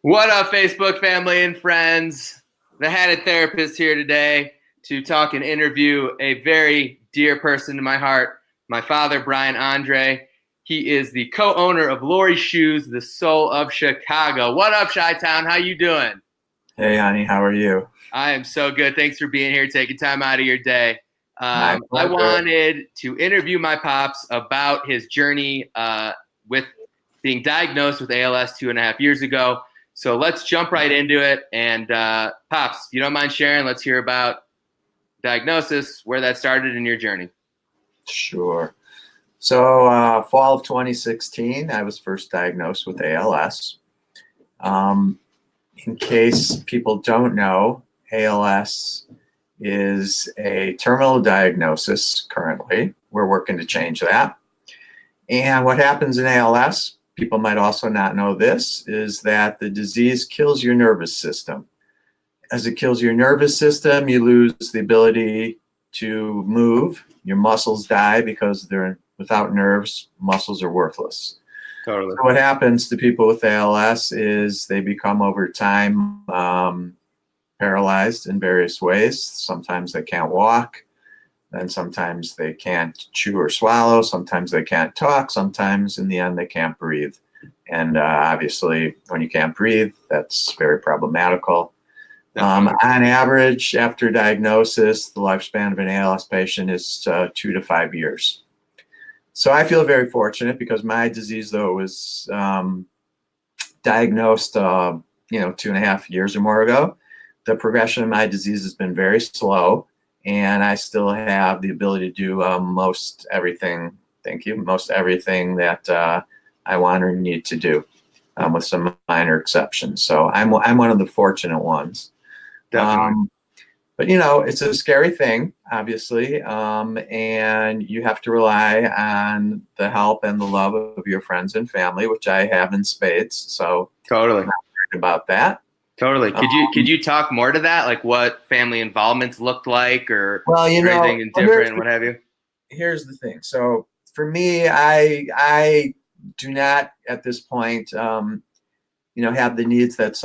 What up, Facebook family and friends? The Hatted Therapist here today to talk and interview a very dear person to my heart, my father, Brian Andre. He is the co-owner of Lori Shoes, the soul of Chicago. What up, Chi-Town? How you doing? Hey, honey, how are you? I am so good. Thanks for being here, taking time out of your day. My I pleasure. wanted to interview my pops about his journey with being diagnosed with ALS 2.5 years ago. So let's jump right into it. And Pops, if you don't mind sharing, let's hear about diagnosis, where that started in your journey. Sure. So, fall of 2016, I was first diagnosed with ALS. In case people don't know, ALS is a terminal diagnosis currently. We're working to change that. And what happens in ALS, people might also not know this, is that the disease kills your nervous system. As it kills your nervous system, you lose the ability to move. Your muscles die because they're without nerves, muscles are worthless. Totally. So what happens to people with ALS is they become over time paralyzed in various ways. Sometimes they can't walk, then sometimes they can't chew or swallow, sometimes they can't talk, sometimes in the end they can't breathe. And obviously when you can't breathe, that's very problematical. On average, after diagnosis, the lifespan of an ALS patient is 2 to 5 years. So I feel very fortunate because my disease, though, was diagnosed 2.5 years or more ago. The progression of my disease has been very slow, and I still have the ability to do most everything. Thank you. Most everything that I want or need to do, with some minor exceptions. So I'm one of the fortunate ones. Definitely. But it's a scary thing, obviously, and you have to rely on the help and the love of your friends and family, which I have in spades. So Totally. I'm not worried about that. Totally. Could you talk more to that, like what family involvements looked like, or anything different, what have you? Here's the thing. So for me, I do not at this point have the needs that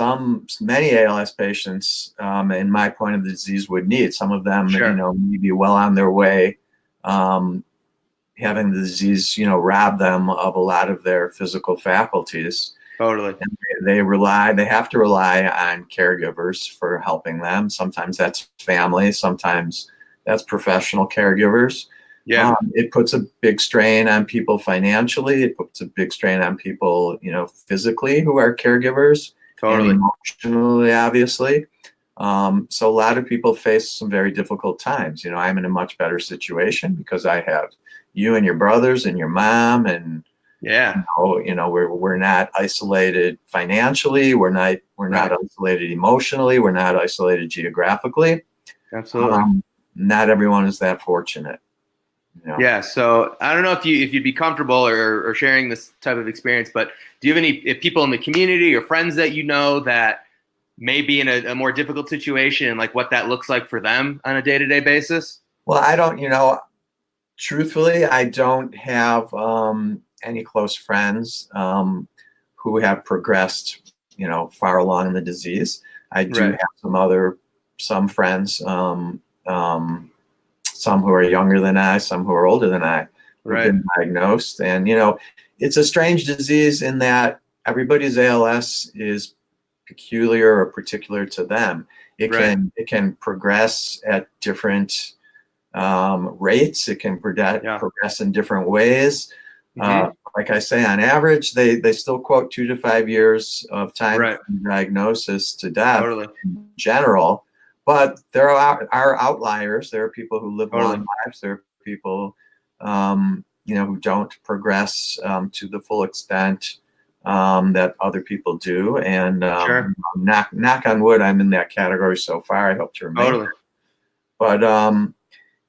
many ALS patients in my point of the disease would need. Some of them, Sure. may be well on their way, having the disease, rob them of a lot of their physical faculties. Totally. And they have to rely on caregivers for helping them. Sometimes that's family, sometimes that's professional caregivers. Yeah. It puts a big strain on people financially. It puts a big strain on people, physically who are caregivers. Totally. And emotionally, obviously. So a lot of people face some very difficult times. I'm in a much better situation because I have you and your brothers and your mom, and yeah, we're not isolated financially. We're not isolated emotionally. We're not isolated geographically. Absolutely. Not everyone is that fortunate. Yeah, so I don't know if you'd be comfortable or sharing this type of experience, but do you have any people in the community or friends that you know that may be in a more difficult situation, and like what that looks like for them on a day-to-day basis? Well, I don't, truthfully, I don't have any close friends who have progressed, far along in the disease. I do have some friends, some who are younger than I, some who are older than I, who've been diagnosed. And, it's a strange disease in that everybody's ALS is peculiar or particular to them. It can progress at different rates. It can progress in different ways. Like I say, on average, they still quote 2 to 5 years of time from diagnosis to death in general. But there are outliers. There are people who live long lives. There are people, who don't progress to the full extent that other people do. And knock on wood, I'm in that category so far. I hope to remain. But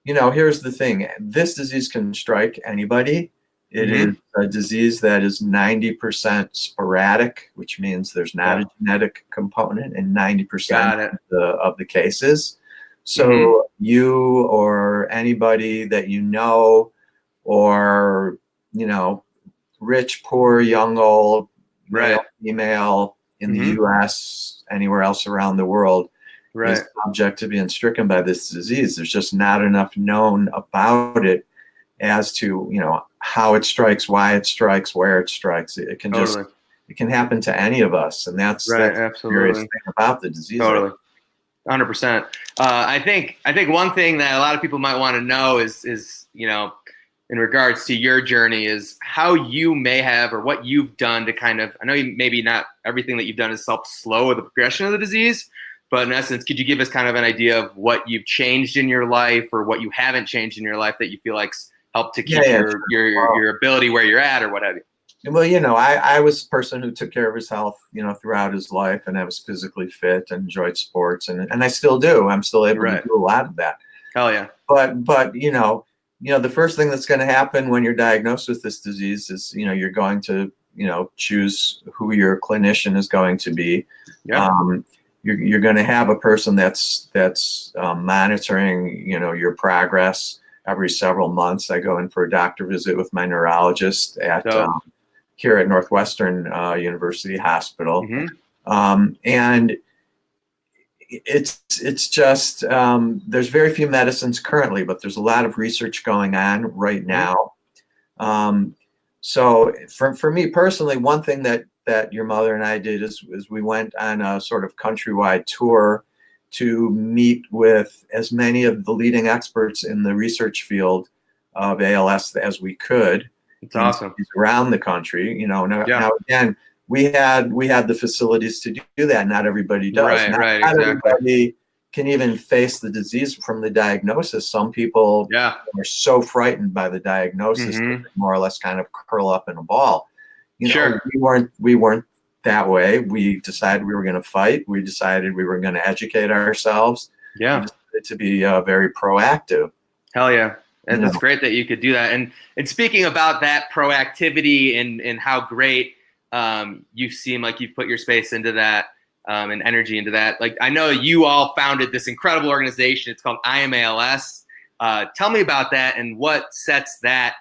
here's the thing: this disease can strike anybody. It is a disease that is 90% sporadic, which means there's not a genetic component in 90% of the cases. So you or anybody that or rich, poor, young, old, male, female, in the U.S., anywhere else around the world, is subject to being stricken by this disease. There's just not enough known about it as to, you know, how it strikes, why it strikes, where it strikes. It can just, it can happen to any of us, and that's the curious thing about the disease. 100%. I think one thing that a lot of people might want to know is, you know, in regards to your journey, is how you may have, or what you've done to kind of, I know maybe not everything that you've done has helped slow the progression of the disease, but in essence, could you give us kind of an idea of what you've changed in your life, or what you haven't changed in your life that you feel like's helped to keep your ability where you're at, or what have you? Well, you know, I was a person who took care of his health, you know, throughout his life, and I was physically fit and enjoyed sports, and I still do. I'm still able to do a lot of that. Hell yeah. But you know, the first thing that's going to happen when you're diagnosed with this disease is, you know, you're going to, you know, choose who your clinician is going to be. You're going to have a person that's monitoring, you know, your progress every several months. I go in for a doctor visit with my neurologist at here at Northwestern University Hospital, and it's just there's very few medicines currently, but there's a lot of research going on right now. So for me personally, one thing that your mother and I did is we went on a sort of countrywide tour to meet with as many of the leading experts in the research field of ALS as we could. It's awesome. Around the country, you know. Now again, we had the facilities to do that. Not everybody does. Not everybody can even face the disease from the diagnosis. Some people are so frightened by the diagnosis that they more or less kind of curl up in a ball. You know, we weren't that way. We decided we were going to fight. We decided we were going to educate ourselves. We decided to be very proactive. Hell yeah. And it's great that you could do that. And speaking about that proactivity and how great you seem like you've put your space into that and energy into that. Like, I know you all founded this incredible organization. It's called I Am ALS. Tell me about that and what sets that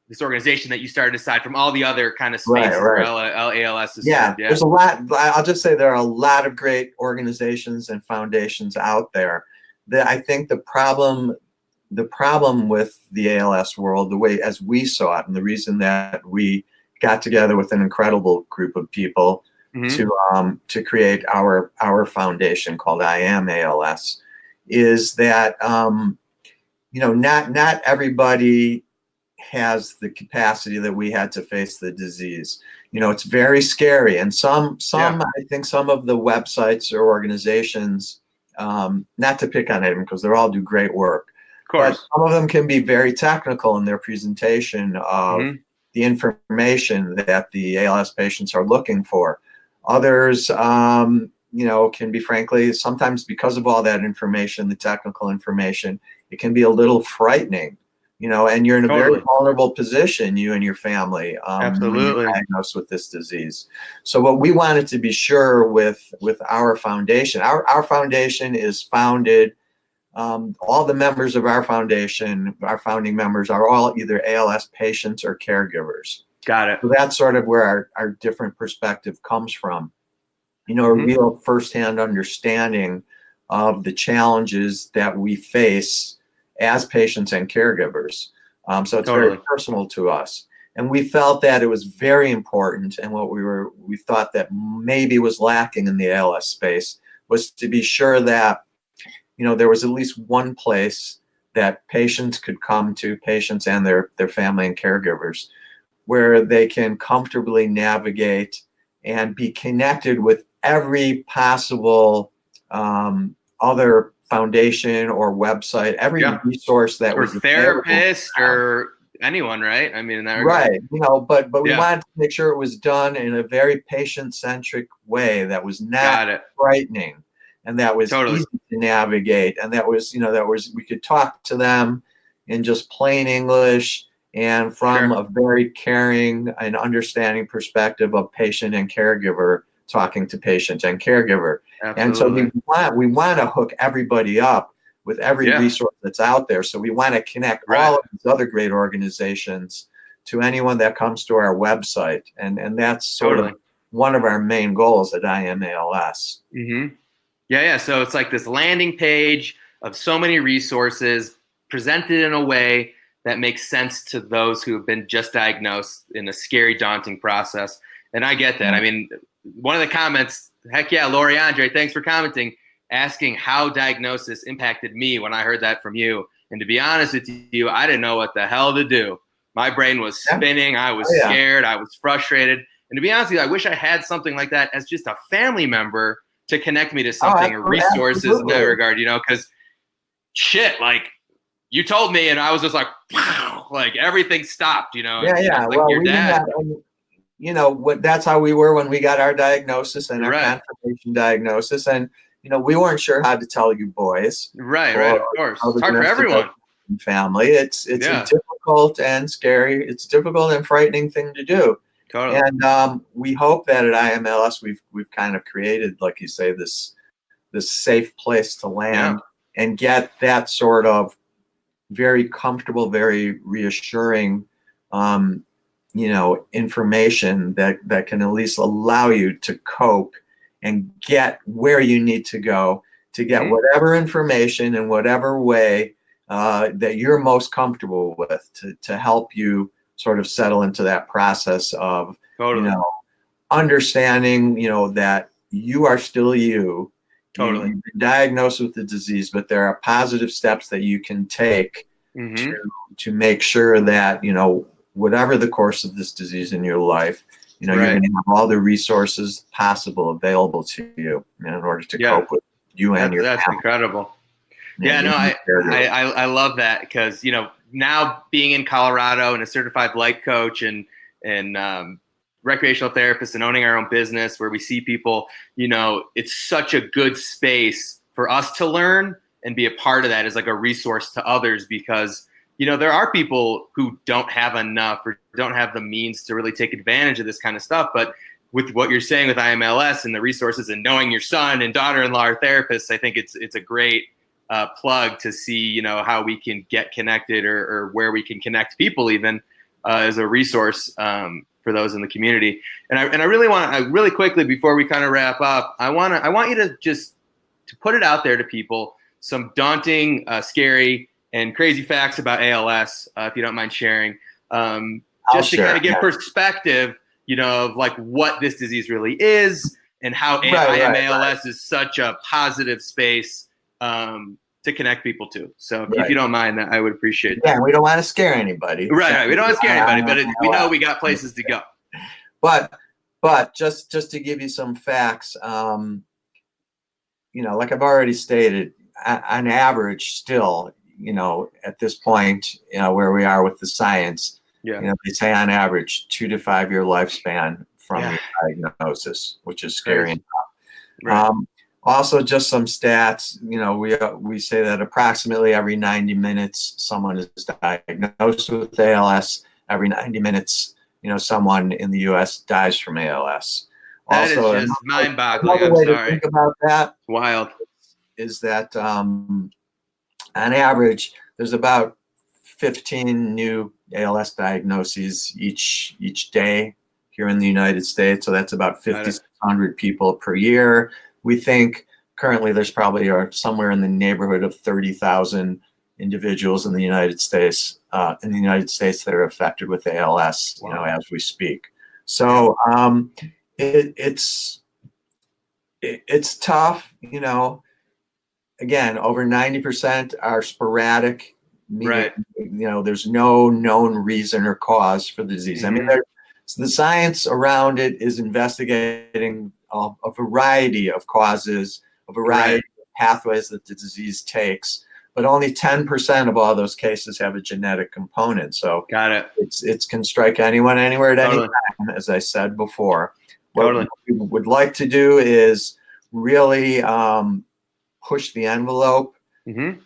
this organization that you started aside from all the other kind of spaces where ALS is. There's a lot. I'll just say there are a lot of great organizations and foundations out there. I think the problem with the ALS world, the way as we saw it, and the reason that we got together with an incredible group of people to create our foundation called I Am ALS, is that you know, not everybody has the capacity that we had to face the disease. You know, it's very scary, and some I think some of the websites or organizations, not to pick on them because they all do great work. Of course. But some of them can be very technical in their presentation of the information that the ALS patients are looking for. Others, you know, can be, frankly, sometimes because of all that information, the technical information, it can be a little frightening, you know, and you're in a very vulnerable position, you and your family, when you're diagnosed with this disease. So what we wanted to be sure with our foundation, our foundation is founded, all the members of our foundation, our founding members, are all either ALS patients or caregivers. Got it. So that's sort of where our different perspective comes from. You know, a real firsthand understanding of the challenges that we face as patients and caregivers. So it's very personal to us. And we felt that it was very important, and what we thought that maybe was lacking in the ALS space was to be sure that, you know, there was at least one place that patients could come to, patients and their family and caregivers, where they can comfortably navigate and be connected with every possible other foundation or website, every resource that was therapist or anyone, right? I mean, in that regard. Right. You know, but we wanted to make sure it was done in a very patient-centric way that was not frightening, and that was easy to navigate, and that was, you know, we could talk to them in just plain English and from a very caring and understanding perspective of patient and caregiver talking to patient and caregiver. And so we want to hook everybody up with every resource that's out there. So we want to connect all of these other great organizations to anyone that comes to our website. And that's sort of one of our main goals at IMALS. Mm-hmm. Yeah. So it's like this landing page of so many resources presented in a way that makes sense to those who have been just diagnosed in a scary, daunting process. And I get that. I mean, one of the comments, heck yeah, Lori Andre, thanks for commenting, asking how diagnosis impacted me when I heard that from you. And to be honest with you, I didn't know what the hell to do. My brain was spinning. I was scared. I was frustrated. And to be honest with you, I wish I had something like that as just a family member to connect me to something or resources in that regard, because shit, like, you told me, and I was just like, wow, like everything stopped, Yeah. Like well, your dad. That's how we were when we got our diagnosis and our confirmation diagnosis. And, we weren't sure how to tell you boys. Right, of course. It's hard for everyone. Family. It's a difficult and scary, it's a difficult and frightening thing to do. Totally. And we hope that at IMLS we've kind of created, like you say, this safe place to land and get that sort of very comfortable, very reassuring, information that can at least allow you to cope and get where you need to go to get whatever information in whatever way that you're most comfortable with to help you sort of settle into that process of, understanding, that you are still you. You've been diagnosed with the disease, but there are positive steps that you can take to make sure that, whatever the course of this disease in your life, you're going to have all the resources possible available to you in order to cope with you and your family. That's incredible. Yeah, no, I love that because, now being in Colorado and a certified life coach and recreational therapist and owning our own business where we see people, it's such a good space for us to learn and be a part of that as like a resource to others because, there are people who don't have enough or don't have the means to really take advantage of this kind of stuff. But with what you're saying with IMLS and the resources and knowing your son and daughter-in-law are therapists, I think it's a great plug to see, how we can get connected or where we can connect people even as a resource for those in the community. And I really want to really quickly before we kind of wrap up, I want you to just to put it out there to people, some daunting, scary, and crazy facts about ALS, if you don't mind sharing, just to kind of give perspective, of like what this disease really is and how ALS is such a positive space to connect people to. So if you don't mind, I would appreciate that. Yeah, we don't want to scare anybody. Right. We don't want to scare anybody, but we know we got places to go. But just to give you some facts, like I've already stated, on average still, at this point, where we are with the science, they say on average 2 to 5 year lifespan from the diagnosis, which is scary. Also, just some stats, we say that approximately every 90 minutes, someone is diagnosed with ALS. Every 90 minutes, someone in the U.S. dies from ALS. That is just mind-boggling. Another way to think about that wild is that on average, there's about 15 new ALS diagnoses each day here in the United States. So that's about 5,600 people per year. We think currently there's probably somewhere in the neighborhood of 30,000 individuals in the United States that are affected with ALS, as we speak. So it's tough, Again, over 90% are sporadic. There's no known reason or cause for the disease. I mean, the science around it is investigating a variety of causes, a variety of pathways that the disease takes, but only 10% of all those cases have a genetic component. So it can strike anyone, anywhere, at any time, as I said before. What we would like to do is really push the envelope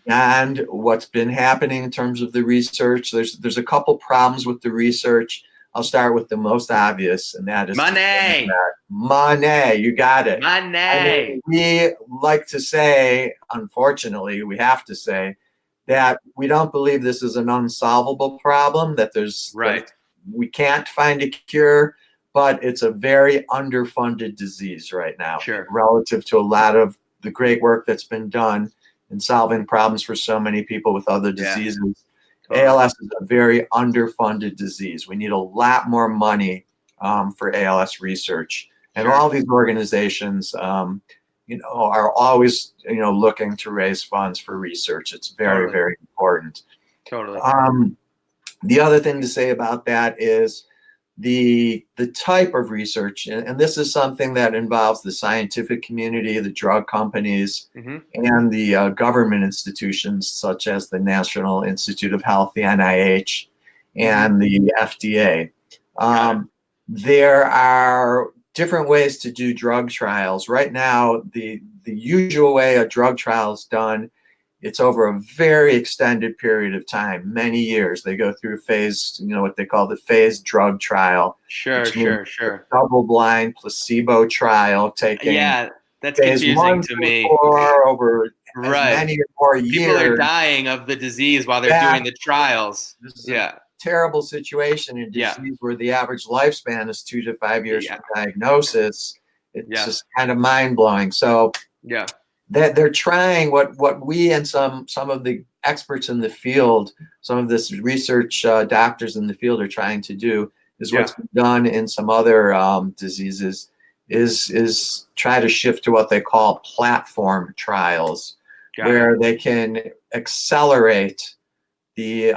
and what's been happening in terms of the research. There's a couple problems with the research. I'll start with the most obvious, and that is money. Money, you got it. Money. I mean, we like to say, unfortunately, we have to say that we don't believe this is an unsolvable problem, that we can't find a cure, but it's a very underfunded disease right now, Sure. relative to a lot of the great work that's been done in solving problems for so many people with other diseases. Totally. ALS is a very underfunded disease. We need a lot more money for ALS research. And Sure. all these organizations, are always, looking to raise funds for research. It's very, Totally. very important. Totally. The other thing to say about that is the type of research, and this is something that involves the scientific community, the drug companies, and the government institutions such as the National Institute of Health, the NIH, and the FDA. There are different ways to do drug trials. Right now, the usual way a drug trial is done, it's over a very extended period of time, many years. They go through a phase, what they call the phased drug trial. Sure. Double-blind placebo trial taking that's phase confusing 1 to me. 4 over as many or more years. People are dying of the disease while they're doing the trials. This is a terrible situation in disease where the average lifespan is 2 to 5 years from diagnosis. It's just kind of mind-blowing. So that they're trying what we and some of the experts in the field, some of this research doctors in the field are trying to do is what's been done in some other diseases is try to shift to what they call platform trials, where they can accelerate the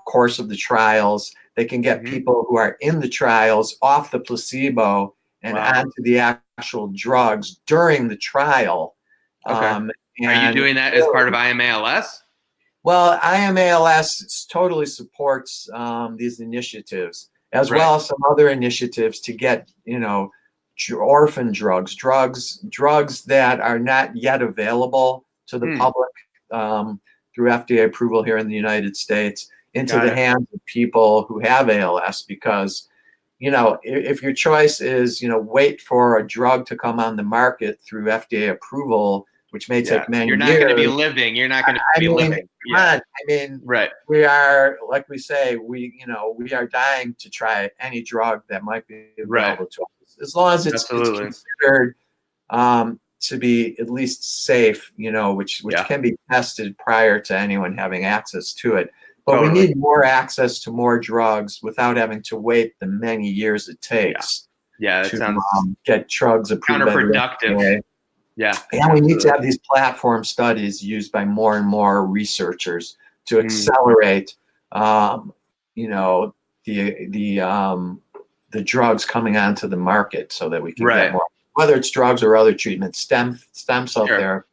course of the trials. They can get people who are in the trials off the placebo and onto the actual drugs during the trial. Are you doing that as part of IMALS? Well, IMALS totally supports these initiatives, as well as some other initiatives to get, orphan drugs that are not yet available to the public through FDA approval here in the United States into the hands of people who have ALS, because if your choice is, wait for a drug to come on the market through FDA approval, which may take many years. You're not going to be living. You're not going to be living. We are, like we say, we are dying to try any drug that might be available to us, as long as it's considered to be at least safe, which can be tested prior to anyone having access to it. But we need more access to more drugs without having to wait the many years it takes to get drugs approved. Counterproductive. And we need to have these platform studies used by more and more researchers to accelerate, the drugs coming onto the market, so that we can get more, whether it's drugs or other treatments. Stem cell therapy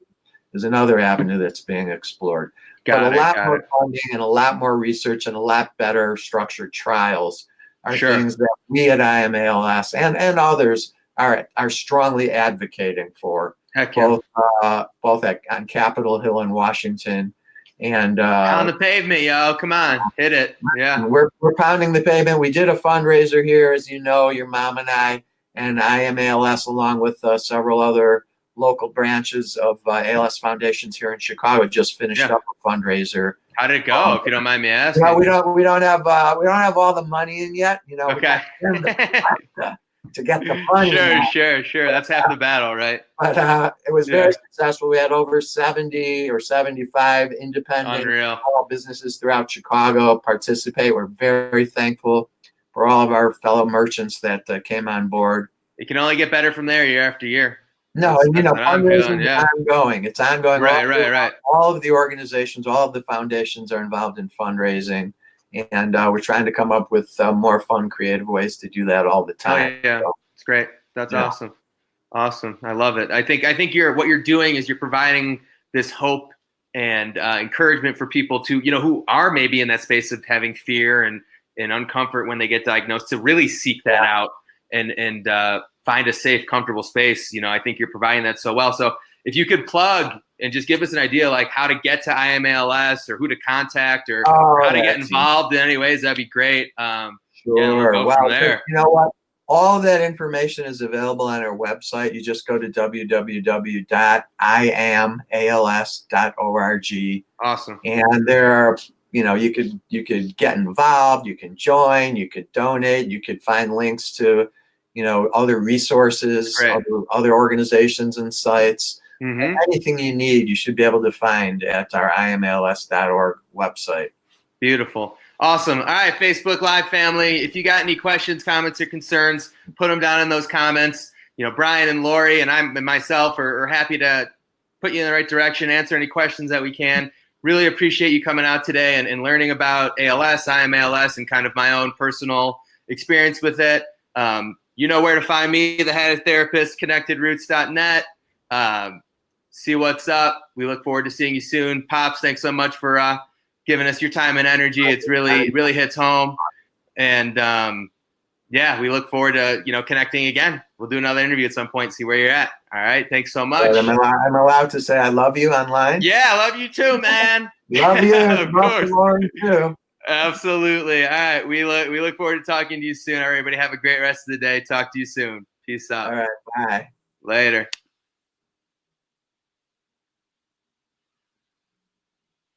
is another avenue that's being explored. But a lot more funding and a lot more research and a lot better structured trials are things that we at IMALS and others are strongly advocating for, both on Capitol Hill in Washington and on the pavement, yo, come on, hit it. We're pounding the pavement. We did a fundraiser here, as you know, your mom and I, and IMALS, along with several other local branches of ALS foundations here in Chicago, just finished up a fundraiser. How did it go, if you don't mind me asking? We don't have all the money in yet. To get the funding. Sure. That's half the battle, right? But it was very successful. We had over 70 or 75 independent small businesses throughout Chicago participate. We're very thankful for all of our fellow merchants that came on board. It can only get better from there year after year. No, fundraising is ongoing. It's ongoing. Right. All of the organizations, all of the foundations are involved in fundraising, and we're trying to come up with more fun, creative ways to do that all the time. It's great. That's awesome. I love it. I think what you're doing is you're providing this hope and encouragement for people to, who are maybe in that space of having fear and uncomfort when they get diagnosed, to really seek that out and find a safe, comfortable space. I think you're providing that so well. So if you could plug and just give us an idea, like how to get to IMALS or who to contact or how to get involved in any ways, that'd be great. Sure. Well, you know what? All of that information is available on our website. You just go to www.iamals.org. Awesome. And there are you could get involved, you can join, you could donate, you could find links to, other resources, Right. other organizations and sites. Mm-hmm. Anything you need, you should be able to find at our imals.org website. Beautiful. Awesome. All right, Facebook Live family, if you got any questions, comments, or concerns, put them down in those comments. Brian and Lori and myself are happy to put you in the right direction, answer any questions that we can. Really appreciate you coming out today and learning about ALS, IMALS, and kind of my own personal experience with it. You know where to find me, the Head Therapist, connectedroots.net. See what's up. We look forward to seeing you soon. Pops, thanks so much for giving us your time and energy. It's really hits home. And we look forward to, connecting again. We'll do another interview at some point, see where you're at. All right. Thanks so much. I'm allowed to say I love you online? Yeah, I love you too, man. Love you. Of course. Lauren too. Absolutely. All right. We look forward to talking to you soon. Everybody have a great rest of the day. Talk to you soon. Peace out. All right. Bye. Later.